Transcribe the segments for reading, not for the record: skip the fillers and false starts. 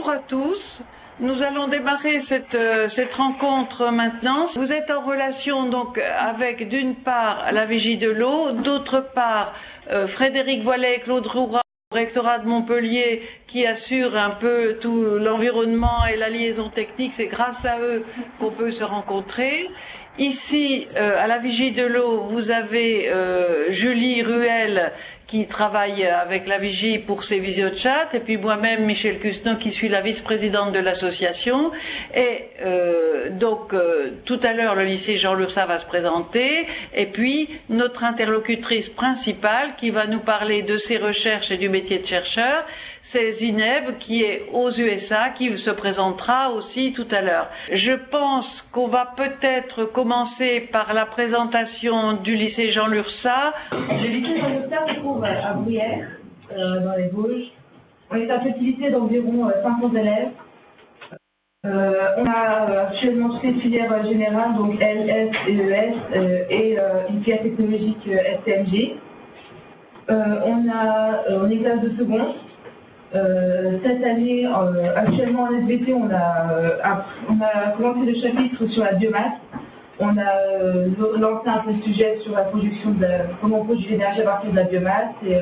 Bonjour à tous. Nous allons démarrer cette rencontre maintenant. Vous êtes en relation donc avec d'une part la Vigie de l'eau, d'autre part Frédéric Voilet et Claude Roura au rectorat de Montpellier qui assurent un peu tout l'environnement et la liaison technique. C'est grâce à eux qu'on peut se rencontrer. Ici, à la Vigie de l'eau, vous avez Julie Ruel qui travaille avec la Vigie pour ses visiochat, et puis moi-même, Michel Cusneau, qui suis la vice-présidente de l'association. Et donc, tout à l'heure, le lycée Jean Lurçat va se présenter, et puis notre interlocutrice principale qui va nous parler de ses recherches et du métier de chercheur, c'est Zineb qui est aux USA, qui se présentera aussi tout à l'heure. Je pense qu'on va peut-être commencer par la présentation du lycée Jean Lurçat. Le lycée Jean Lurçat se trouve à Bruyères, dans les Vosges. On est un petit lycée d'environ 500 élèves. On a actuellement toutes les filières générales, donc LS et ES, et une filière technologique STMG. On est classe de seconde. Cette année, actuellement en SVT, on a commencé le chapitre sur la biomasse. On a lancé un peu le sujet sur la production comment on produit l'énergie à partir de la biomasse et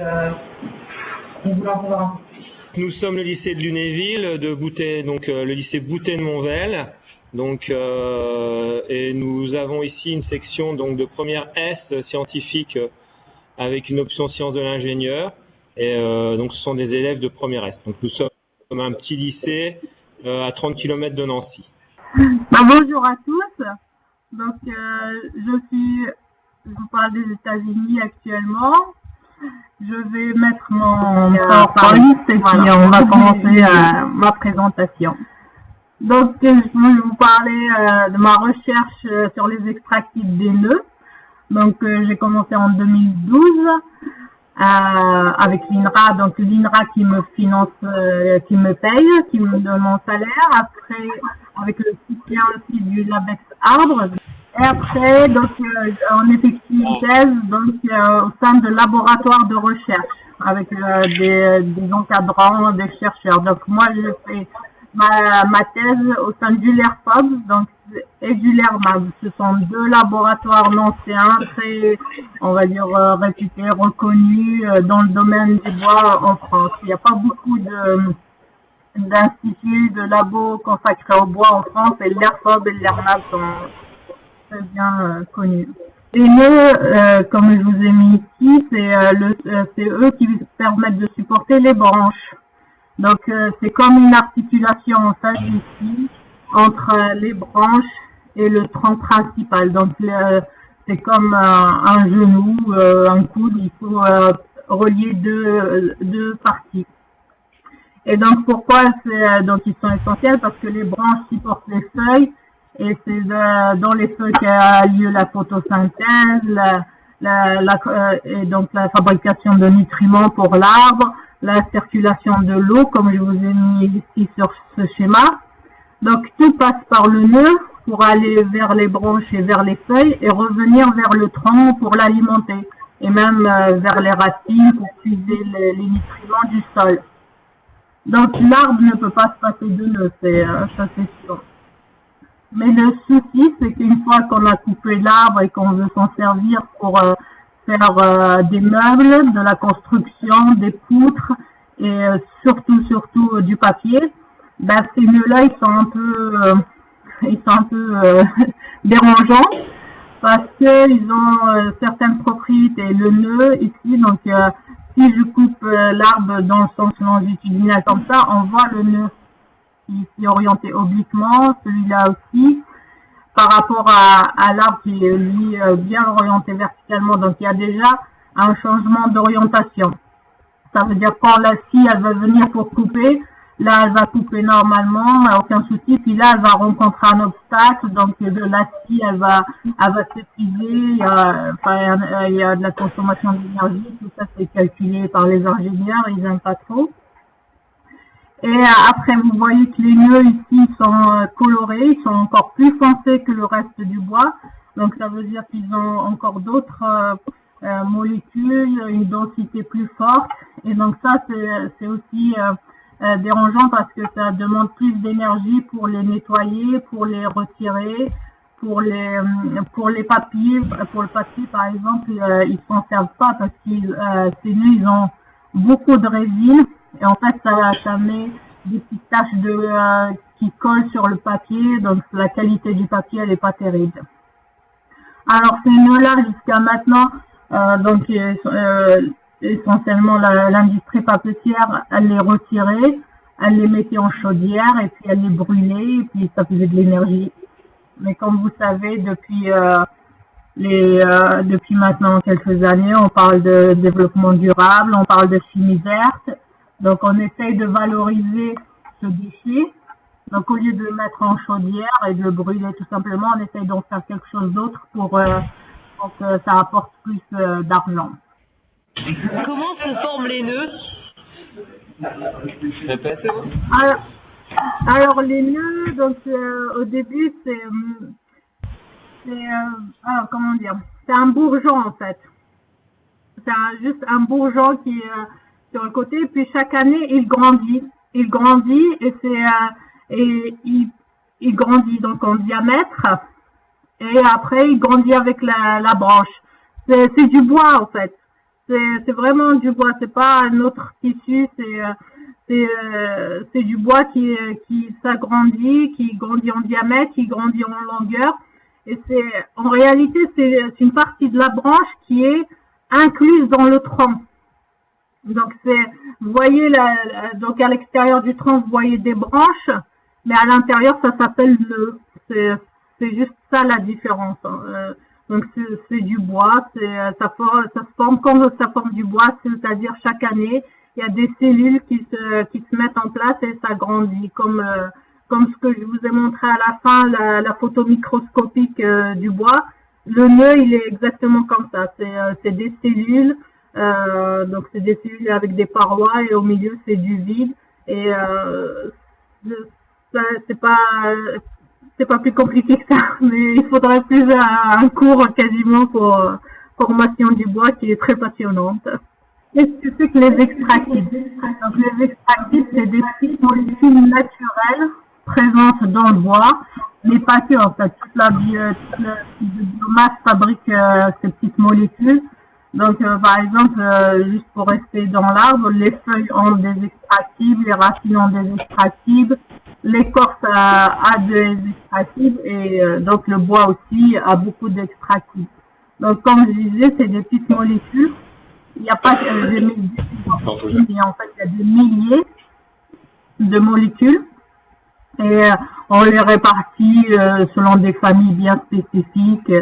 on voulait en savoir un peu plus. Nous sommes le lycée de Lunéville, de Boutet, donc le lycée Boutet de Monvel. Donc, et nous avons ici une section donc de première S scientifique avec une option sciences de l'ingénieur. Et donc ce sont des élèves de première S. Donc nous sommes un petit lycée à 30 km de Nancy. Bonjour à tous. Donc je vous parle des États-Unis actuellement. Je vais mettre mon PowerPoint et puis on va commencer ma présentation. Donc je vais vous parler de ma recherche sur les extractifs des nœuds. Donc j'ai commencé en 2012. Avec l'INRA, donc l'INRA qui me finance, qui me paye, qui me donne mon salaire. Après, avec le soutien aussi du Labex Arbre. Et après, donc, en effectue une thèse, donc, au sein de laboratoires de recherche, avec des encadrants, des chercheurs. Donc, moi, je fais ma thèse au sein du LERFOB, donc, et du LERMAB. Ce sont deux laboratoires nancéens très, on va dire, réputés, reconnus dans le domaine du bois en France. Il n'y a pas beaucoup d'instituts, de labos consacrés au bois en France, et le LERFOB et le LERMAB sont très bien connus. Les nœuds, comme je vous ai mis ici, c'est eux qui permettent de supporter les branches. Donc, c'est comme une articulation, en fait, ici, entre les branches et le tronc principal. Donc, c'est comme un genou, un coude, il faut relier deux parties. Et donc, pourquoi donc ils sont essentiels? Parce que les branches supportent les feuilles, et c'est dans les feuilles qu'a lieu la photosynthèse, et donc la fabrication de nutriments pour l'arbre, la circulation de l'eau, comme je vous ai mis ici sur ce schéma. Donc, tout passe par le nœud pour aller vers les branches et vers les feuilles et revenir vers le tronc pour l'alimenter et même vers les racines pour puiser les nutriments du sol. Donc, l'arbre ne peut pas se passer de nœud, ça c'est sûr. Mais le souci, c'est qu'une fois qu'on a coupé l'arbre et qu'on veut s'en servir pour faire des meubles, de la construction, des poutres et surtout du papier, ben, ces nœuds-là, ils sont un peu dérangeants parce que ils ont certaines propriétés. Le nœud ici, donc si je coupe l'arbre dans le sens longitudinal comme ça, on voit le nœud qui est orienté obliquement, celui-là aussi, par rapport à l'arbre qui est lui bien orienté verticalement. Donc il y a déjà un changement d'orientation. Ça veut dire quand la scie elle va venir pour couper, là elle va couper normalement, aucun souci, puis là elle va rencontrer un obstacle, donc la scie elle va s'épuiser, il y a de la consommation d'énergie, tout ça c'est calculé par les ingénieurs, ils n'aiment pas trop. Et après, vous voyez que les nœuds ici sont colorés, ils sont encore plus foncés que le reste du bois. Donc, ça veut dire qu'ils ont encore d'autres molécules, une densité plus forte. Et donc, ça, c'est aussi dérangeant parce que ça demande plus d'énergie pour les nettoyer, pour les retirer, pour les papiers. Pour le papier, par exemple, ils s'en servent pas parce qu'ils ces nœuds, ils ont beaucoup de résine et en fait ça met des petites taches qui collent sur le papier, donc la qualité du papier elle est pas terrible. Alors ces nœuds-là jusqu'à maintenant, donc essentiellement l'industrie papetière, elle les retirait, elle les mettait en chaudière et puis elle les brûlait et puis ça faisait de l'énergie. Mais comme vous savez, depuis maintenant quelques années, on parle de développement durable, on parle de chimie verte. Donc, on essaye de valoriser ce déchet. Donc, au lieu de le mettre en chaudière et de le brûler tout simplement, on essaye d'en faire quelque chose d'autre pour que ça apporte plus d'argent. Comment se forment les nœuds? Répète. Alors les nœuds, donc au début comment dire, c'est un bourgeon en fait. C'est juste un bourgeon qui est sur le côté, puis chaque année il grandit et il grandit donc en diamètre et après il grandit avec la branche. C'est du bois en fait. C'est vraiment du bois, c'est pas un autre tissu, c'est du bois qui s'agrandit, qui grandit en diamètre, qui grandit en longueur. Et en réalité, c'est une partie de la branche qui est incluse dans le tronc. Donc vous voyez donc à l'extérieur du tronc, vous voyez des branches, mais à l'intérieur, ça s'appelle nœud. C'est juste ça la différence. Donc c'est du bois, ça se forme comme ça forme du bois, c'est-à-dire chaque année, il y a des cellules qui se mettent en place et ça grandit comme ce que je vous ai montré à la fin, la photo microscopique du bois. Le nœud, il est exactement comme ça. C'est des cellules, donc c'est des cellules avec des parois et au milieu c'est du vide. Et c'est pas plus compliqué que ça, mais il faudrait plus un cours quasiment pour formation du bois qui est très passionnante. Qu'est-ce que c'est que les extractives? Donc les extractives, c'est des petites molécules naturelles présentes dans le bois, mais pas que en fait. Toute la biomasse fabrique ces petites molécules. Donc par exemple, juste pour rester dans l'arbre, les feuilles ont des extractives, les racines ont des extractives, l'écorce a des extractives et donc le bois aussi a beaucoup d'extractives. Donc comme je disais, c'est des petites molécules. Il n'y a pas des milliers, mais en fait il y a des milliers de molécules et on les répartit selon des familles bien spécifiques.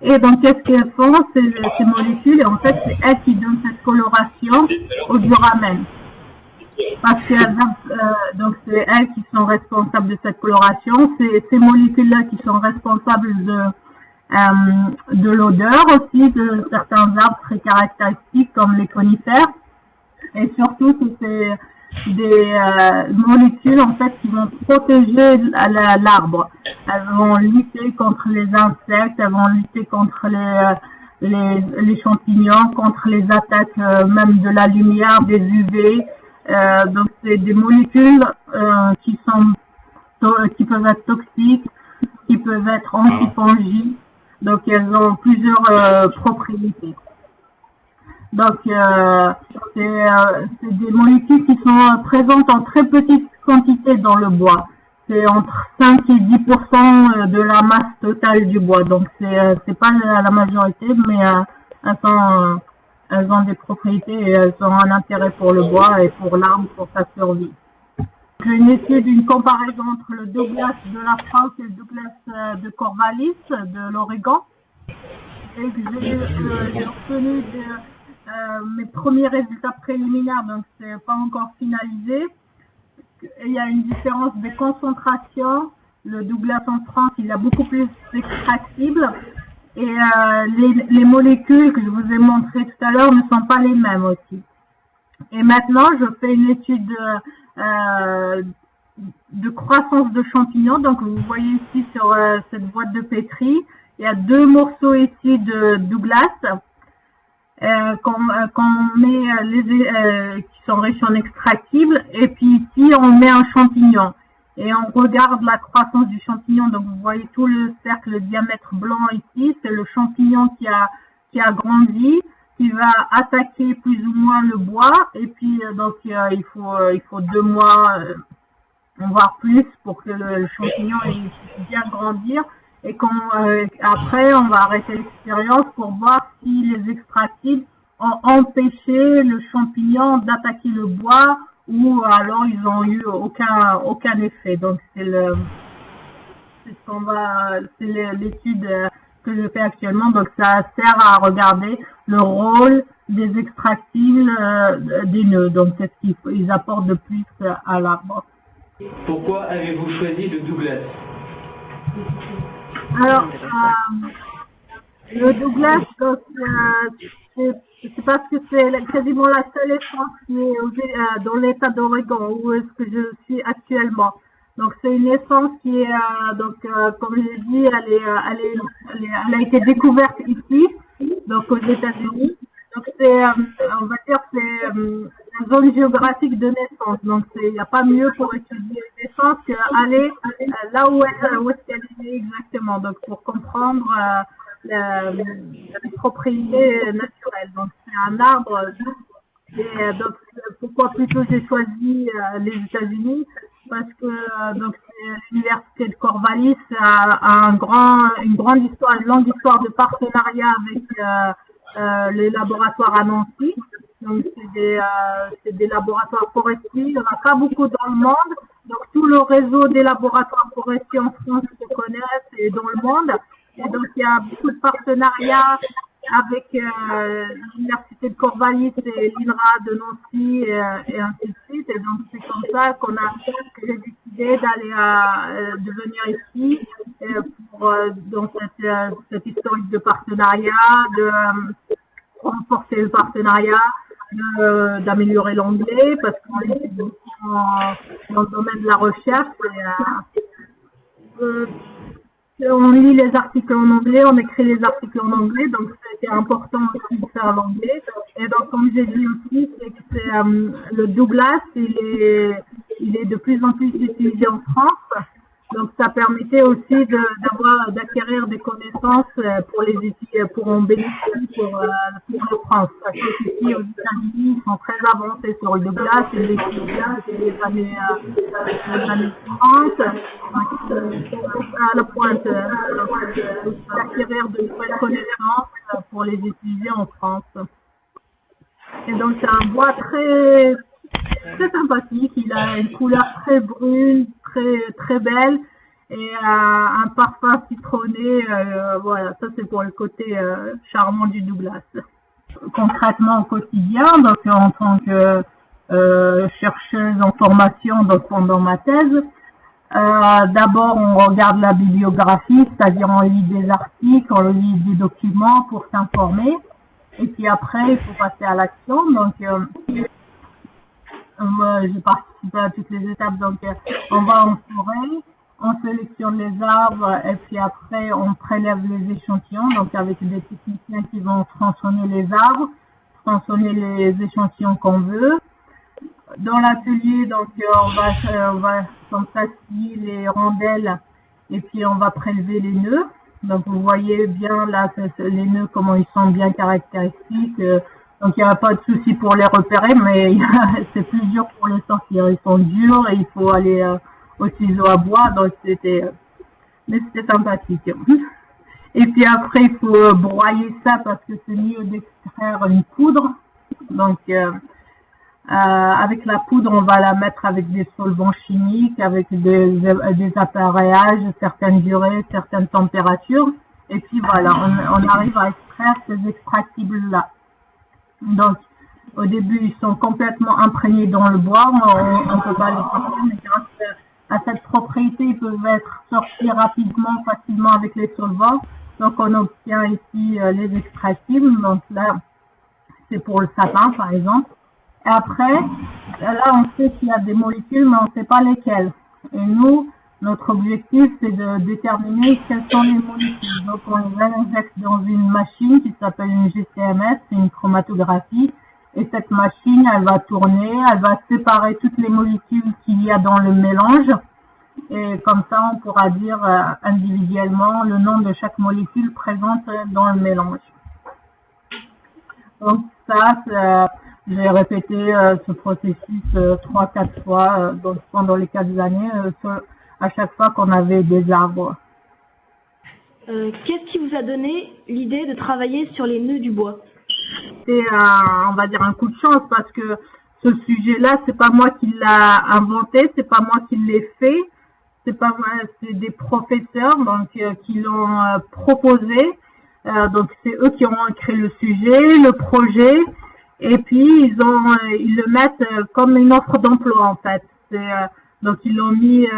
Et donc qu'est-ce qu'elles font ces molécules? Et en fait c'est elles qui donnent cette coloration au duramen. Parce que donc c'est elles qui sont responsables de cette coloration. C'est ces molécules-là qui sont responsables de l'odeur aussi de certains arbres très caractéristiques comme les conifères. Et surtout c'est des molécules en fait qui vont protéger l'arbre. Elles vont lutter contre les insectes, elles vont lutter contre les champignons, contre les attaques même de la lumière, des UV. Donc c'est des molécules qui peuvent être toxiques, qui peuvent être antifongiques. Donc elles ont plusieurs propriétés. Donc c'est des molécules qui sont présentes en très petite quantité dans le bois. C'est entre 5 et 10% de la masse totale du bois. Donc c'est pas la majorité, mais elles ont des propriétés et elles ont un intérêt pour le bois et pour l'arbre, pour sa survie. Une étude, une comparaison entre le Douglas de la France et le Douglas de Corvallis, de l'Oregon. Et j'ai obtenu mes premiers résultats préliminaires, donc c'est pas encore finalisé. Il y a une différence de concentration. Le Douglas en France, il est beaucoup plus extractible. Et les molécules que je vous ai montrées tout à l'heure ne sont pas les mêmes aussi. Et maintenant, je fais une étude de croissance de champignons. Donc, vous voyez ici sur cette boîte de pétri, il y a 2 morceaux ici de Douglas. qu'on met qui sont riches en extractibles, et puis ici on met un champignon et on regarde la croissance du champignon. Donc vous voyez tout le cercle, le diamètre blanc ici, c'est le champignon qui a grandi, qui va attaquer plus ou moins le bois, et puis donc il faut 2 mois voire plus pour que le champignon puisse bien grandir. Et après, on va arrêter l'expérience pour voir si les extractibles ont empêché le champignon d'attaquer le bois ou alors ils ont eu aucun effet. Donc c'est l'étude que je fais actuellement. Donc ça sert à regarder le rôle des extractibles des nœuds. Donc qu'est-ce qu'ils apportent de plus à l'arbre. Pourquoi avez-vous choisi le Douglas? Alors, le Douglas, c'est parce que c'est quasiment la seule essence qui est dans l'état d'Oregon, où est-ce que je suis actuellement. Donc, c'est une essence qui est, comme je l'ai dit, elle a été découverte ici, donc aux États-Unis. Donc, on va dire, c'est la zone géographique de naissance. Donc, il n'y a pas mieux pour étudier une naissance qu'aller là où est-ce qu'elle est née exactement. Donc, pour comprendre les propriétés naturelles. Donc, c'est un arbre. Et donc, pourquoi plutôt j'ai choisi les États-Unis? Parce que l'université de Corvallis a une grande histoire, une longue histoire de partenariat avec les laboratoires à Nancy. Donc c'est des laboratoires forestiers, il n'y en a pas beaucoup dans le monde. Donc tout le réseau des laboratoires forestiers en France se connaissent et dans le monde. Et donc il y a beaucoup de partenariats avec l'université de Corvallis et l'INRA de Nancy et ainsi de suite. Et donc c'est comme ça que j'ai décidé de venir ici pour dans cette historique de partenariat, de renforcer le partenariat, d'améliorer l'anglais, parce qu'on est dans le domaine de la recherche. On lit les articles en anglais, on écrit les articles en anglais, donc c'était important aussi de faire l'anglais. Et donc, comme j'ai dit aussi, c'est que le Douglas, il est de plus en plus utilisé en France. Donc, ça permettait aussi d'acquérir des connaissances pour les études, pour en bénéficier pour la France. Parce que ici, aux États-Unis, ils sont très avancés sur le Douglas, ils l'étudient depuis les années 30. À la pointe d'acquérir de nouvelles connaissances pour les utiliser en France. Et donc, c'est un bois très sympathique. Il a une couleur très brune, très belle, et un parfum citronné. Voilà, ça c'est pour le côté charmant du Douglas. Concrètement au quotidien, donc en tant que chercheuse en formation, donc pendant ma thèse, d'abord on regarde la bibliographie, c'est-à-dire on lit des articles, on lit des documents pour s'informer, et puis après il faut passer à l'action. Donc j'ai participé à toutes les étapes. Donc on va en forêt, on sélectionne les arbres, et puis après on prélève les échantillons, donc avec des techniciens qui vont tronçonner les arbres, tronçonner les échantillons qu'on veut. Dans l'atelier, donc on va comme ça scier les rondelles, et puis on va prélever les nœuds. Donc vous voyez bien là les nœuds, comment ils sont bien caractéristiques. Donc il n'y a pas de souci pour les repérer, mais c'est plus dur pour les sortir. Ils sont durs et il faut aller au ciseau à bois, donc c'était sympathique. Et puis après il faut broyer ça parce que c'est mieux d'extraire une poudre. Donc avec la poudre, on va la mettre avec des solvants chimiques, avec des appareillages, certaines durées, certaines températures. Et puis voilà, on arrive à extraire ces extractibles-là. Donc, au début, ils sont complètement imprégnés dans le bois. On ne peut pas les sortir, mais grâce à cette propriété, ils peuvent être sortis rapidement, facilement avec les solvants. Donc, on obtient ici les extractibles. Donc là, c'est pour le sapin, par exemple. Et après, là, on sait qu'il y a des molécules, mais on ne sait pas lesquelles. Et nous, Notre objectif, c'est de déterminer quelles sont les molécules. Donc, on les injecte dans une machine qui s'appelle une GCMS, c'est une chromatographie. Et cette machine, elle va tourner, elle va séparer toutes les molécules qu'il y a dans le mélange. Et comme ça, on pourra dire individuellement le nom de chaque molécule présente dans le mélange. Donc ça, j'ai répété ce processus 3-4 fois donc pendant les 4 années, à chaque fois qu'on avait des arbres. Qu'est-ce qui vous a donné l'idée de travailler sur les nœuds du bois? C'est on va dire un coup de chance parce que ce sujet-là, c'est pas moi qui l'ai inventé, c'est pas moi qui l'ai fait, c'est pas moi, c'est des professeurs donc qui l'ont proposé. Donc c'est eux qui ont créé le sujet, le projet, et puis ils le mettent comme une offre d'emploi en fait. Donc ils l'ont mis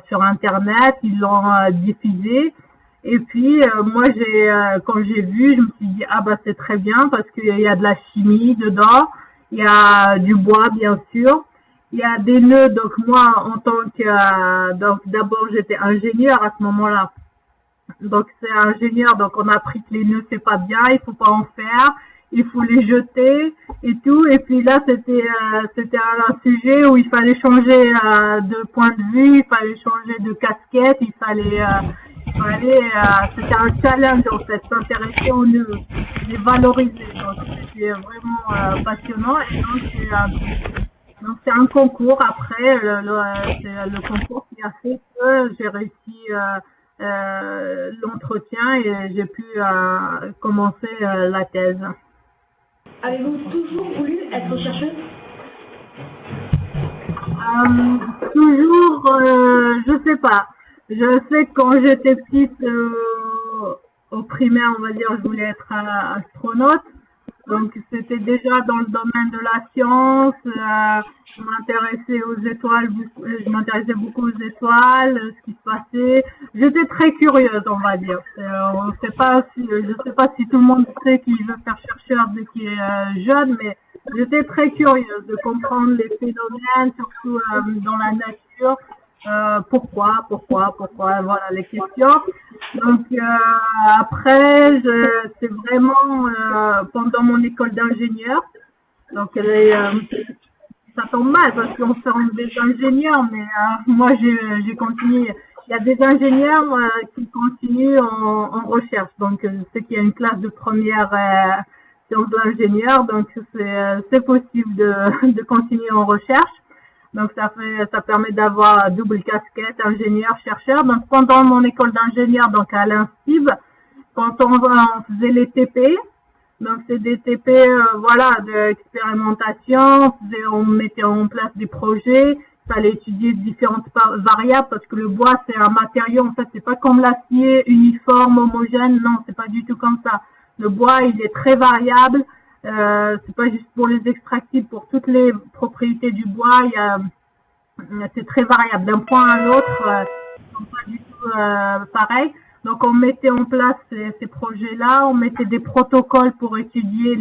sur internet, ils l'ont diffusé. Et puis moi quand j'ai vu, je me suis dit ah bah c'est très bien parce qu'il y a de la chimie dedans, il y a du bois bien sûr, il y a des nœuds. Donc moi en tant que donc d'abord j'étais ingénieur à ce moment-là. Donc c'est ingénieur, donc on a appris que les nœuds c'est pas bien, il faut pas en faire, il faut les jeter et tout. Et puis là c'était un sujet où il fallait changer de point de vue, il fallait changer de casquette, c'était un challenge en fait, s'intéresser aux nœuds, les valoriser. Donc c'était vraiment passionnant. Et donc c'est un concours après, c'est le concours qui a fait que j'ai réussi l'entretien et j'ai pu commencer la thèse. Avez-vous toujours voulu être chercheuse? Toujours, je sais pas. Je sais que quand j'étais petite, au primaire, on va dire, je voulais être astronaute. Donc c'était déjà dans le domaine de la science. Je m'intéressais aux étoiles, je m'intéressais beaucoup aux étoiles, ce qui se passait. J'étais très curieuse, on va dire. Je sais pas si tout le monde sait qu'il veut faire chercheur dès qu'il est jeune, mais j'étais très curieuse de comprendre les phénomènes, surtout dans la nature. Pourquoi, voilà les questions. Donc après, c'est vraiment pendant mon école d'ingénieur. Donc ça tombe mal parce qu'on forme des ingénieurs, mais moi j'ai continué. Il y a des ingénieurs qui continuent en recherche. Donc je sais qu'il y a une classe de première sciences de l'ingénieur, donc c'est possible de continuer en recherche. Donc ça permet d'avoir double casquette, ingénieur-chercheur. Donc pendant mon école d'ingénieur, donc à l'INSTIB, quand on faisait les TP, donc c'est des TP d'expérimentation, on mettait en place des projets, il fallait étudier différentes variables parce que le bois c'est un matériau, en fait c'est pas comme l'acier uniforme, homogène, non c'est pas du tout comme ça. Le bois il est très variable. C'est pas juste pour les extractibles, pour toutes les propriétés du bois, c'est très variable. D'un point à l'autre, ils sont pas du tout pareils. Donc on mettait en place ces projets-là, on mettait des protocoles pour étudier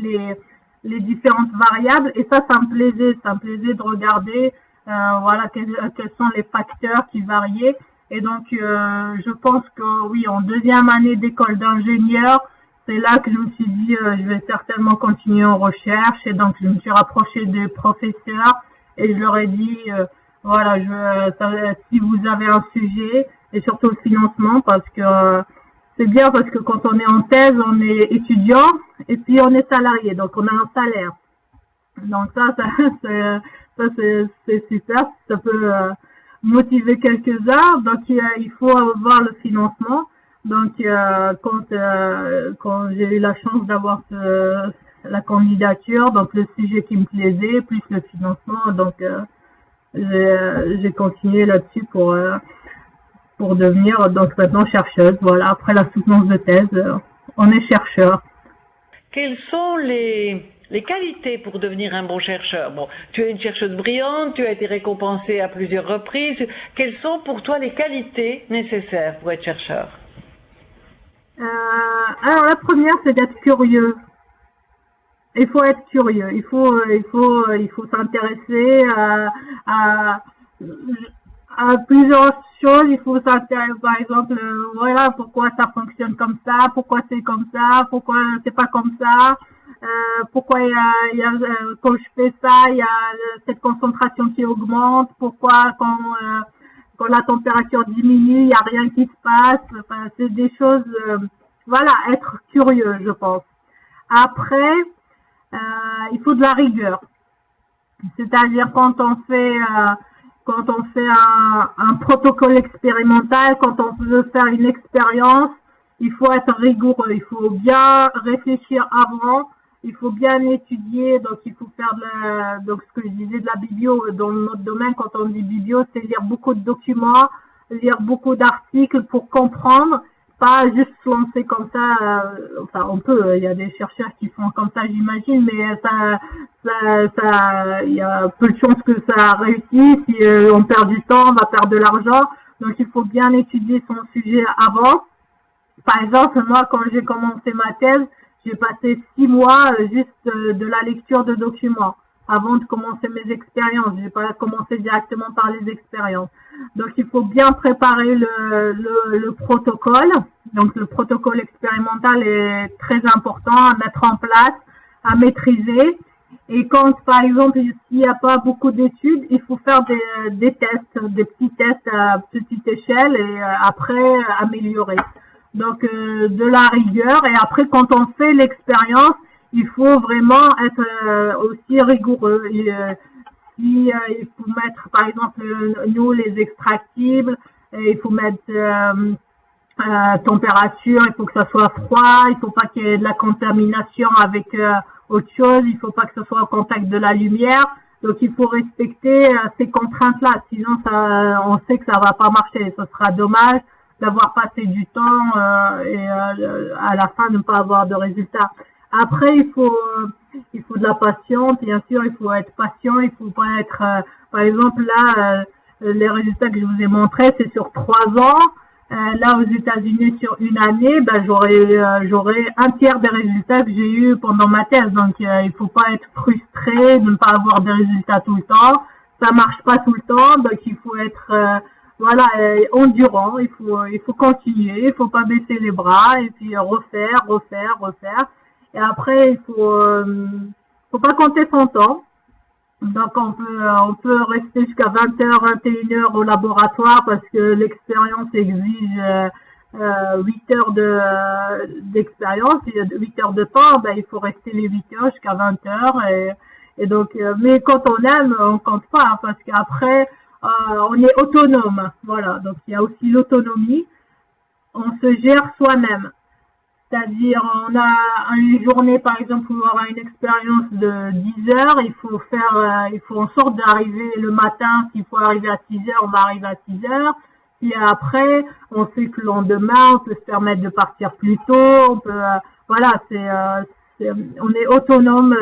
les différentes variables, et ça me plaisait de regarder quels sont les facteurs qui variaient. Et donc je pense que oui, en deuxième année d'école d'ingénieur, c'est là que je me suis dit, je vais certainement continuer en recherche. Et donc, je me suis rapprochée des professeurs et je leur ai dit, si vous avez un sujet, et surtout le financement, parce que c'est bien parce que quand on est en thèse, on est étudiant et puis on est salarié, donc on a un salaire. Donc ça c'est super, ça peut motiver quelques-uns. Donc, il faut avoir le financement. Donc, quand j'ai eu la chance d'avoir la candidature, donc le sujet qui me plaisait, plus le financement, donc j'ai continué là-dessus pour devenir donc maintenant chercheuse. Voilà, après la soutenance de thèse, on est chercheur. Quelles sont les qualités pour devenir un bon chercheur? Bon, tu es une chercheuse brillante, tu as été récompensée à plusieurs reprises. Quelles sont pour toi les qualités nécessaires pour être chercheur? Alors la première, c'est d'être curieux. Il faut être curieux. Il faut s'intéresser à plusieurs choses, il faut s'intéresser, par exemple, voilà, pourquoi ça fonctionne comme ça, pourquoi c'est comme ça, pourquoi c'est pas comme ça, pourquoi quand je fais ça, il y a cette concentration qui augmente, pourquoi quand la température diminue, il y a rien qui se passe, enfin, c'est des choses, voilà, être curieux, je pense. Après, il faut de la rigueur. C'est-à-dire quand on fait un protocole expérimental, quand on veut faire une expérience, il faut être rigoureux, il faut bien réfléchir avant, il faut bien étudier, donc il faut faire donc ce que je disais de la biblio dans notre domaine, quand on dit biblio, c'est lire beaucoup de documents, lire beaucoup d'articles pour comprendre, pas juste se lancer comme ça, enfin on peut, il y a des chercheurs qui font comme ça j'imagine, mais il y a peu de chances que ça réussisse, si on perd du temps, on va perdre de l'argent, donc il faut bien étudier son sujet avant. Par exemple, moi quand j'ai commencé ma thèse, j'ai passé 6 mois juste de la lecture de documents avant de commencer mes expériences. J'ai pas commencé directement par les expériences. Donc, il faut bien préparer le protocole. Donc, le protocole expérimental est très important à mettre en place, à maîtriser. Et quand, par exemple, s'il n'y a pas beaucoup d'études, il faut faire des tests, des petits tests à petite échelle et après améliorer. Donc, de la rigueur. Et après, quand on fait l'expérience, il faut vraiment être aussi rigoureux. Il faut mettre, par exemple, nous, les extractibles, il faut mettre température, il faut que ça soit froid, il faut pas qu'il y ait de la contamination avec autre chose, il faut pas que ce soit au contact de la lumière. Donc, il faut respecter ces contraintes-là. Sinon, on sait que ça va pas marcher. Ce sera dommage d'avoir passé du temps et à la fin de ne pas avoir de résultat. Après, il faut de la patience, bien sûr, il faut être patient, il faut pas être, par exemple, là, les résultats que je vous ai montrés, c'est sur 3 ans. Là, aux États-Unis, sur une année, ben, j'aurai un tiers des résultats que j'ai eu pendant ma thèse. Donc, il faut pas être frustré de ne pas avoir des résultats tout le temps. Ça marche pas tout le temps, donc il faut être, voilà, endurant. Il faut continuer, il faut pas baisser les bras et puis refaire. Et après, il faut pas compter son temps. Donc, on peut rester jusqu'à 20h, 21h au laboratoire parce que l'expérience exige 8 heures d'expérience. Il y a 8 heures de temps, ben, il faut rester les 8 heures jusqu'à 20h. Et donc, mais quand on aime, on compte pas, hein, parce qu'après, on est autonome. Voilà. Donc, il y a aussi l'autonomie. On se gère soi-même. C'est-à-dire, on a une journée, par exemple, où on aura une expérience de 10 heures, il faut en sorte d'arriver le matin, s'il faut arriver à 6 heures, on va arriver à 6 heures. Puis après, on sait que le lendemain, on peut se permettre de partir plus tôt, on peut, voilà, on est autonome,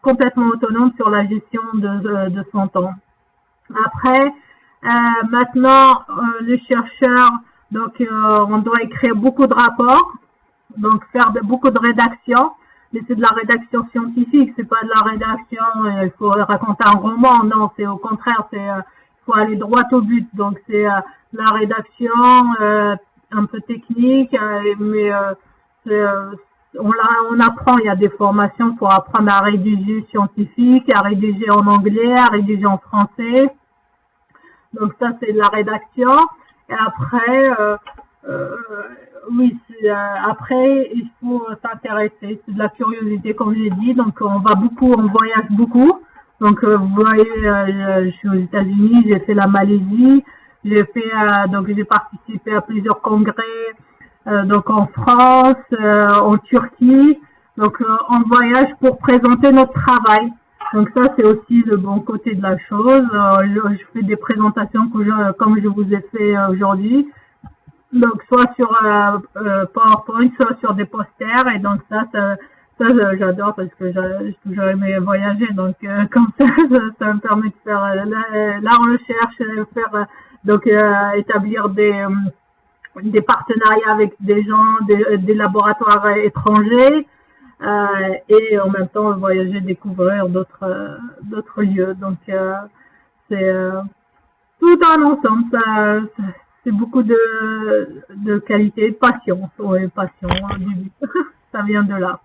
complètement autonome sur la gestion de son temps. Après, maintenant, les chercheurs, donc, on doit écrire beaucoup de rapports. Donc, faire beaucoup de rédaction, mais c'est de la rédaction scientifique, c'est pas de la rédaction, il faut raconter un roman, non, c'est au contraire, il faut aller droit au but. Donc, c'est la rédaction un peu technique, mais on apprend, il y a des formations pour apprendre à rédiger scientifique, à rédiger en anglais, à rédiger en français. Donc, ça, c'est de la rédaction. Et après, oui, après, il faut s'intéresser. C'est de la curiosité, comme j'ai dit. Donc, on voyage beaucoup. Donc, vous voyez, je suis aux États-Unis, j'ai fait la Malaisie, donc j'ai participé à plusieurs congrès, donc en France, en Turquie. Donc, on voyage pour présenter notre travail. Donc, ça, c'est aussi le bon côté de la chose. Je fais des présentations comme je vous ai fait aujourd'hui. Donc, soit sur PowerPoint, soit sur des posters. Et donc, ça j'adore parce que j'ai toujours aimé voyager. Donc, comme ça me permet de faire la recherche, établir des partenariats avec des gens, des laboratoires étrangers. Et en même temps, voyager, découvrir d'autres lieux. Donc, c'est tout un ensemble. C'est beaucoup de qualité, patience, ouais, patience, ça vient de là.